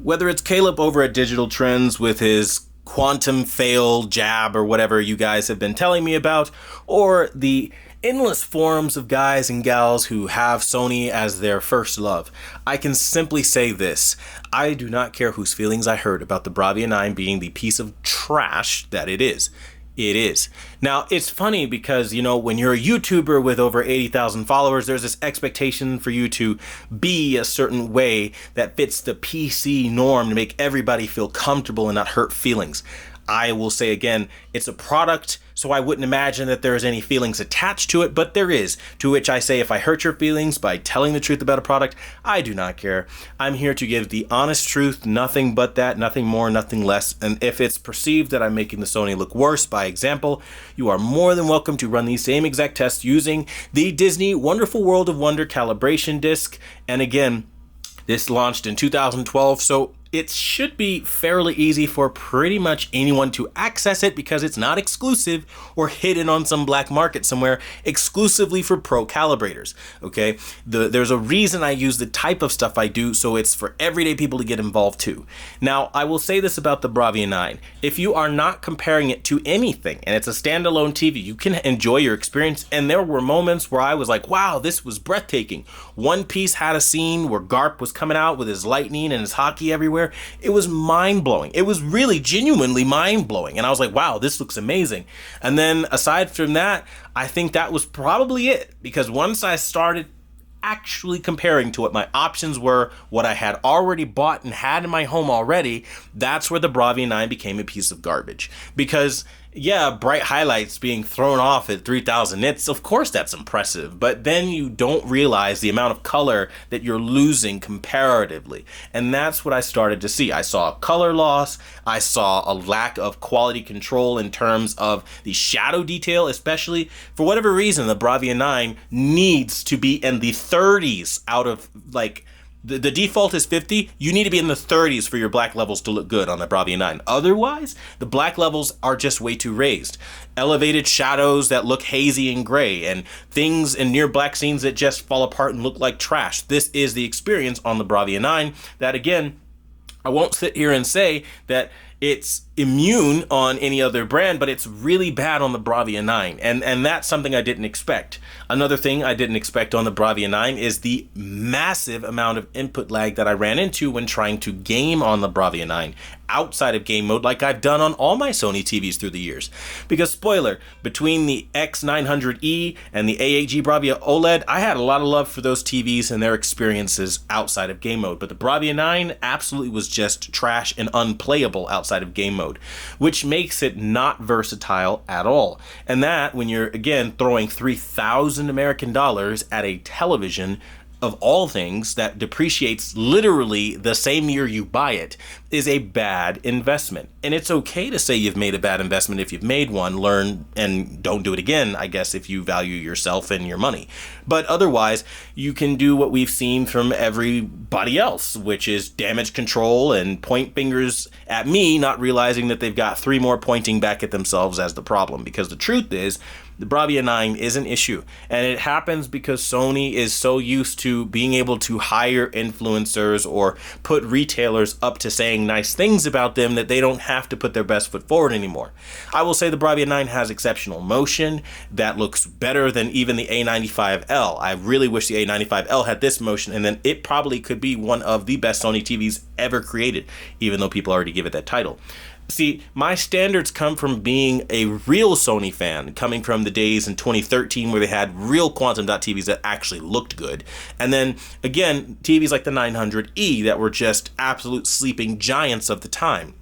Whether it's Caleb over at Digital Trends with his quantum fail jab or whatever you guys have been telling me about, or the endless forums of guys and gals who have Sony as their first love, I can simply say this: I do not care whose feelings I hurt about the Bravia 9 being the piece of trash that it is. It is. Now, it's funny because, you know, when you're a YouTuber with over 80,000 followers, there's this expectation for you to be a certain way that fits the PC norm to make everybody feel comfortable and not hurt feelings. I will say again, it's a product, so I wouldn't imagine that there's any feelings attached to it, but there is, to which I say if I hurt your feelings by telling the truth about a product, I do not care. I'm here to give the honest truth, nothing but that, nothing more, nothing less, and if it's perceived that I'm making the Sony look worse by example, you are more than welcome to run these same exact tests using the Disney Wonderful World of Wonder calibration disc, and again, this launched in 2012, so it should be fairly easy for pretty much anyone to access it because it's not exclusive or hidden on some black market somewhere exclusively for pro calibrators. Okay, there's a reason I use the type of stuff I do, so it's for everyday people to get involved too. Now, I will say this about the Bravia 9. If you are not comparing it to anything and it's a standalone TV, you can enjoy your experience, and there were moments where I was like, wow, this was breathtaking. One Piece had a scene where Garp was coming out with his lightning and his hockey everywhere. It was mind-blowing. It was really genuinely mind-blowing. And I was like, wow, this looks amazing. And then aside from that, I think that was probably it. Because once I started actually comparing to what my options were, what I had already bought and had in my home already, that's where the Bravia 9 became a piece of garbage. Because yeah, bright highlights being thrown off at 3,000 nits, of course that's impressive, but then you don't realize the amount of color that you're losing comparatively. And that's what I started to see. I saw color loss, I saw a lack of quality control in terms of the shadow detail, especially for whatever reason, the Bravia 9 needs to be in the 30s out of like, the default is 50. You need to be in the 30s for your black levels to look good on the Bravia 9. Otherwise, the black levels are just way too raised. Elevated shadows that look hazy and gray, and things in near black scenes that just fall apart and look like trash. This is the experience on the Bravia 9 that, again, I won't sit here and say that it's immune on any other brand, but it's really bad on the Bravia 9, and that's something I didn't expect. Another thing I didn't expect on the Bravia 9 is the massive amount of input lag that I ran into when trying to game on the Bravia 9 outside of game mode, like I've done on all my Sony TVs through the years. Because spoiler, between the X900E and the AAG Bravia OLED, I had a lot of love for those TVs and their experiences outside of game mode, but the Bravia 9 absolutely was just trash and unplayable outside of game mode, which makes it not versatile at all. And that, when you're again throwing 3,000 American dollars at a television of all things that depreciates literally the same year you buy it, is a bad investment. And it's okay to say you've made a bad investment if you've made one. Learn and don't do it again, I guess, if you value yourself and your money. But otherwise, you can do what we've seen from everybody else, which is damage control and point fingers at me, not realizing that they've got three more pointing back at themselves as the problem. Because the truth is, the Bravia 9 is an issue, and it happens because Sony is so used to being able to hire influencers or put retailers up to saying nice things about them that they don't have to put their best foot forward anymore. I will say the Bravia 9 has exceptional motion that looks better than even the A95L. I really wish the A95L had this motion, and then it probably could be one of the best Sony TVs ever created, even though people already give it that title. See, my standards come from being a real Sony fan, coming from the days in 2013 where they had real quantum dot TVs that actually looked good. And then, again, TVs like the 900E that were just absolute sleeping giants of the time.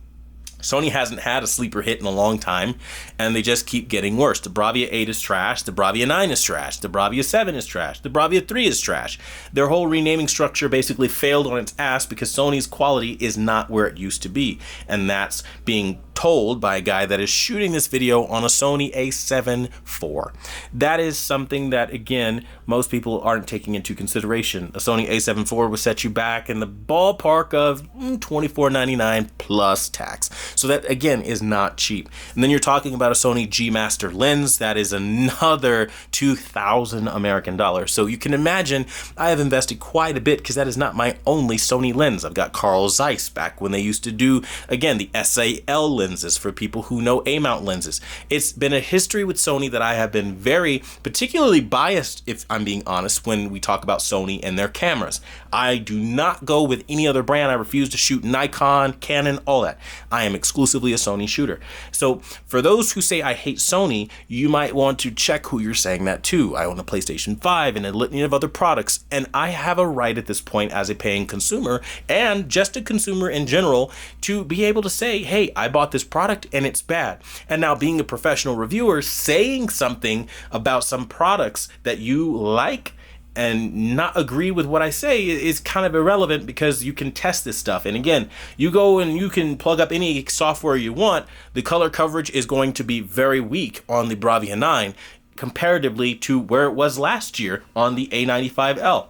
Sony hasn't had a sleeper hit in a long time, and they just keep getting worse. The Bravia 8 is trash, the Bravia 9 is trash, the Bravia 7 is trash, the Bravia 3 is trash. Their whole renaming structure basically failed on its ass because Sony's quality is not where it used to be, and that's being told by a guy that is shooting this video on a Sony a7 IV. That is something that, again, most people aren't taking into consideration. A Sony a7 IV will set you back in the ballpark of $24.99 plus tax. So that, again, is not cheap. And then you're talking about a Sony G Master lens. That is another 2,000 American dollars. So you can imagine I have invested quite a bit because that is not my only Sony lens. I've got Carl Zeiss back when they used to do, again, the SAL lenses for people who know A-mount lenses. It's been a history with Sony that I have been very particularly biased, if I'm being honest, when we talk about Sony and their cameras. I do not go with any other brand. I refuse to shoot Nikon, Canon, all that. I am exclusively a Sony shooter. So for those who say I hate Sony, you might want to check who you're saying that to. I own a PlayStation 5 and a litany of other products, and I have a right at this point as a paying consumer and just a consumer in general to be able to say, hey, I bought this product and it's bad. And now being a professional reviewer, saying something about some products that you like and not agree with what I say is kind of irrelevant because you can test this stuff. And again, you go and you can plug up any software you want. The color coverage is going to be very weak on the Bravia 9 comparatively to where it was last year on the A95L.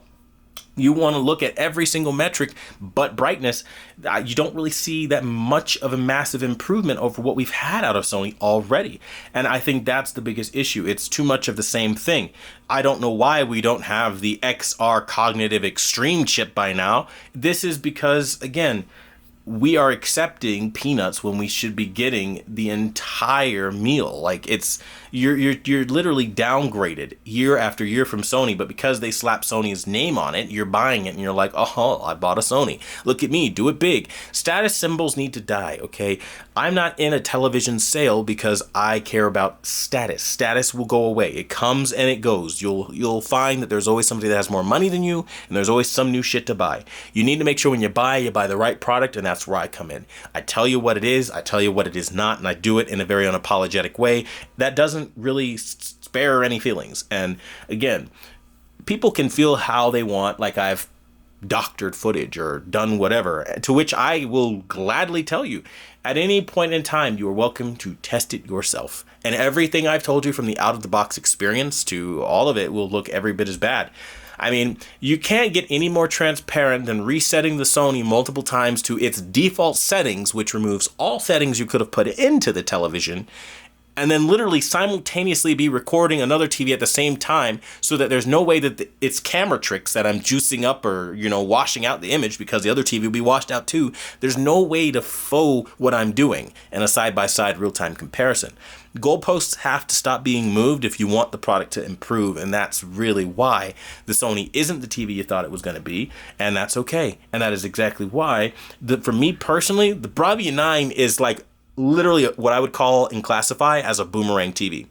You want to look at every single metric but brightness. You don't really see that much of a massive improvement over what we've had out of Sony already. And I think that's the biggest issue. It's too much of the same thing. I don't know why we don't have the XR Cognitive Extreme chip by now. This is because, again, we are accepting peanuts when we should be getting the entire meal. Like you're literally downgraded year after year from Sony, but because they slap Sony's name on it, you're buying it and you're like, oh, I bought a Sony. Look at me, do it big. Status symbols need to die, okay? I'm not in a television sale because I care about status. Status will go away. It comes and it goes. You'll find that there's always somebody that has more money than you, and there's always some new shit to buy. You need to make sure when you buy the right product, and that's where I come in. I tell you what it is, I tell you what it is not, and I do it in a very unapologetic way that doesn't really spare any feelings. And again, people can feel how they want, like I've doctored footage or done whatever, to which I will gladly tell you, at any point in time, you are welcome to test it yourself. And everything I've told you from the out-of-the-box experience to all of it will look every bit as bad. I mean, you can't get any more transparent than resetting the Sony multiple times to its default settings, which removes all settings you could have put into the television, and then literally simultaneously be recording another TV at the same time so that there's no way that it's camera tricks that I'm juicing up or, washing out the image because the other TV will be washed out too. There's no way to faux what I'm doing in a side-by-side real-time comparison. Goalposts have to stop being moved if you want the product to improve, and that's really why the Sony isn't the TV you thought it was going to be, and that's okay. And that is exactly why, for me personally, the Bravia 9 is like literally what I would call and classify as a boomerang TV.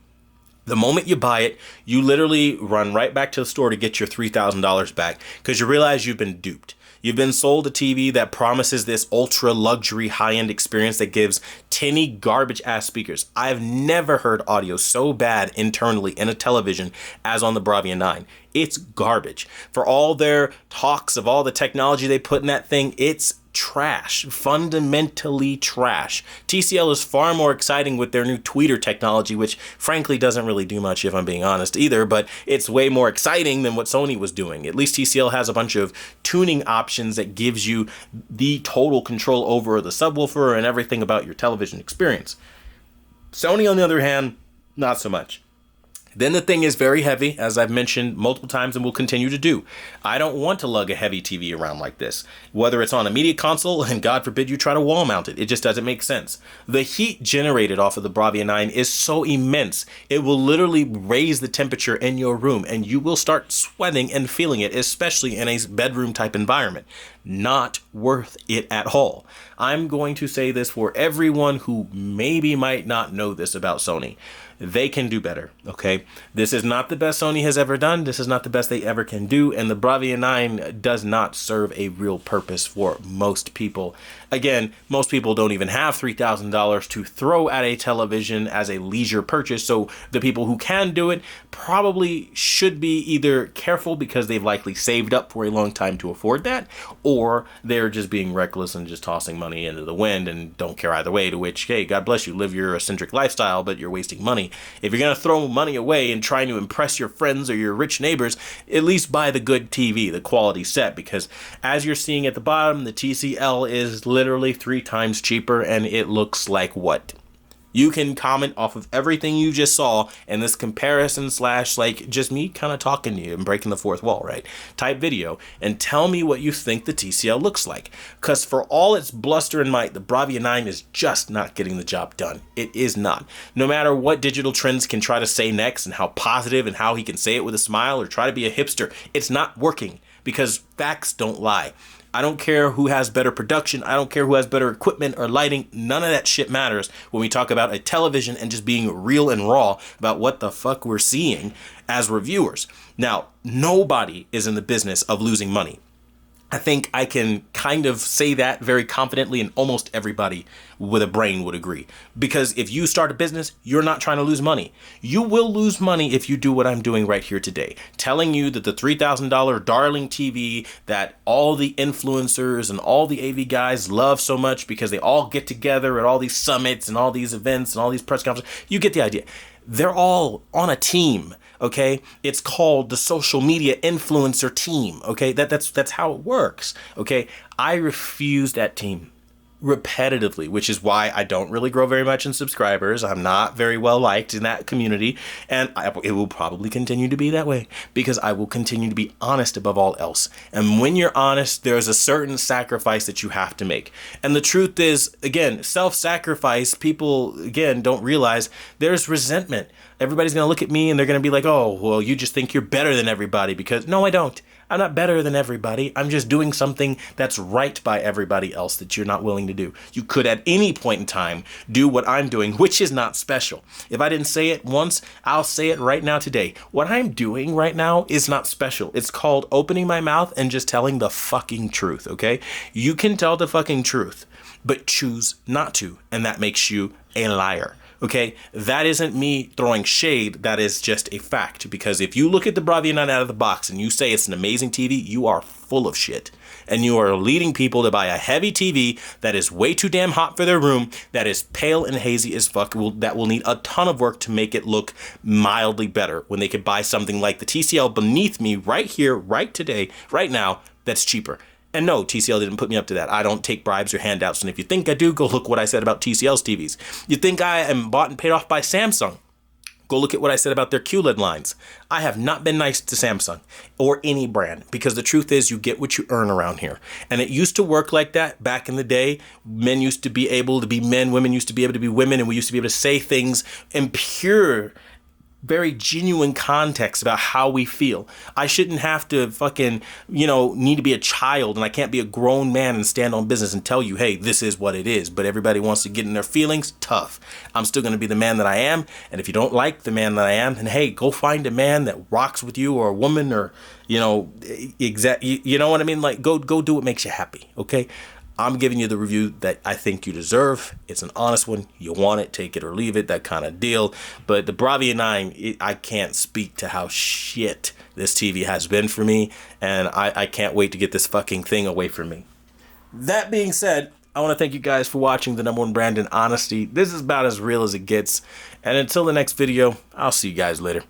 The moment you buy it, you literally run right back to the store to get your $3,000 back because you realize you've been duped. You've been sold a TV that promises this ultra luxury high-end experience that gives tinny garbage ass speakers. I've never heard audio so bad internally in a television as on the Bravia 9. It's garbage. For all their talks of all the technology they put in that thing, it's trash, fundamentally trash. TCL is far more exciting with their new tweeter technology, which frankly doesn't really do much if I'm being honest either, but it's way more exciting than what Sony was doing. At least TCL has a bunch of tuning options that gives you the total control over the subwoofer and everything about your television experience. Sony, on the other hand, not so much. Then the thing is very heavy, as I've mentioned multiple times and will continue to do. I don't want to lug a heavy TV around like this. Whether it's on a media console, and God forbid you try to wall mount it. It just doesn't make sense. The heat generated off of the Bravia 9 is so immense. It will literally raise the temperature in your room, and you will start sweating and feeling it, especially in a bedroom type environment. Not worth it at all. I'm going to say this for everyone who maybe might not know this about Sony. They can do better, okay? This is not the best Sony has ever done. This is not the best they ever can do. And the Bravia 9 does not serve a real purpose for most people. Again, most people don't even have $3,000 to throw at a television as a leisure purchase. So the people who can do it probably should be either careful because they've likely saved up for a long time to afford that, or or they're just being reckless and just tossing money into the wind and don't care either way, to which, hey, God bless you, live your eccentric lifestyle, but you're wasting money. If you're going to throw money away and trying to impress your friends or your rich neighbors, at least buy the good TV, the quality set, because as you're seeing at the bottom, the TCL is literally 3 times cheaper, and it looks like what? You can comment off of everything you just saw in this comparison / like just me kind of talking to you and breaking the fourth wall, right? Type video and tell me what you think the TCL looks like. Because for all its bluster and might, the Bravia 9 is just not getting the job done. It is not. No matter what Digital Trends can try to say next and how positive and how he can say it with a smile or try to be a hipster, it's not working because facts don't lie. I don't care who has better production. I don't care who has better equipment or lighting. None of that shit matters when we talk about a television and just being real and raw about what the fuck we're seeing as reviewers. Now, nobody is in the business of losing money. I think I can kind of say that very confidently, and almost everybody with a brain would agree. Because if you start a business, you're not trying to lose money. You will lose money if you do what I'm doing right here today. Telling you that the $3,000 darling TV that all the influencers and all the AV guys love so much because they all get together at all these summits and all these events and all these press conferences, you get the idea. They're all on a team. Okay, it's called the social media influencer team. Okay, that's how it works. Okay, I refuse that team repetitively, which is why I don't really grow very much in subscribers. I'm not very well liked in that community, and it will probably continue to be that way because I will continue to be honest above all else. And when you're honest, there's a certain sacrifice that you have to make. And the truth is, again, self-sacrifice, people, again, don't realize there's resentment. Everybody's going to look at me and they're going to be like, oh, well, you just think you're better than everybody because, no, I don't. I'm not better than everybody. I'm just doing something that's right by everybody else that you're not willing to do. You could at any point in time do what I'm doing, which is not special. If I didn't say it once, I'll say it right now today. What I'm doing right now is not special. It's called opening my mouth and just telling the fucking truth, okay? You can tell the fucking truth, but choose not to, and that makes you a liar. Okay, that isn't me throwing shade. That is just a fact. Because if you look at the Bravia 9 out of the box and you say it's an amazing TV, you are full of shit. And you are leading people to buy a heavy TV that is way too damn hot for their room, that is pale and hazy as fuck, that will need a ton of work to make it look mildly better when they could buy something like the TCL beneath me right here, right today, right now, that's cheaper. And no, TCL didn't put me up to that. I don't take bribes or handouts. And if you think I do, go look what I said about TCL's TVs. You think I am bought and paid off by Samsung? Go look at what I said about their QLED lines. I have not been nice to Samsung or any brand because the truth is you get what you earn around here. And it used to work like that back in the day. Men used to be able to be men. Women used to be able to be women. And we used to be able to say things in pure, very genuine context about how we feel. I shouldn't have to fucking, need to be a child, and I can't be a grown man and stand on business and tell you, hey, this is what it is. But everybody wants to get in their feelings. Tough. I'm still going to be the man that I am. And if you don't like the man that I am, then hey, go find a man that rocks with you, or a woman, or, you know what I mean? Like, go do what makes you happy. Okay. I'm giving you the review that I think you deserve. It's an honest one. You want it, take it or leave it, that kind of deal. But the Bravia 9, I can't speak to how shit this TV has been for me. And I can't wait to get this fucking thing away from me. That being said, I want to thank you guys for watching the #1 brand in honesty. This is about as real as it gets. And until the next video, I'll see you guys later.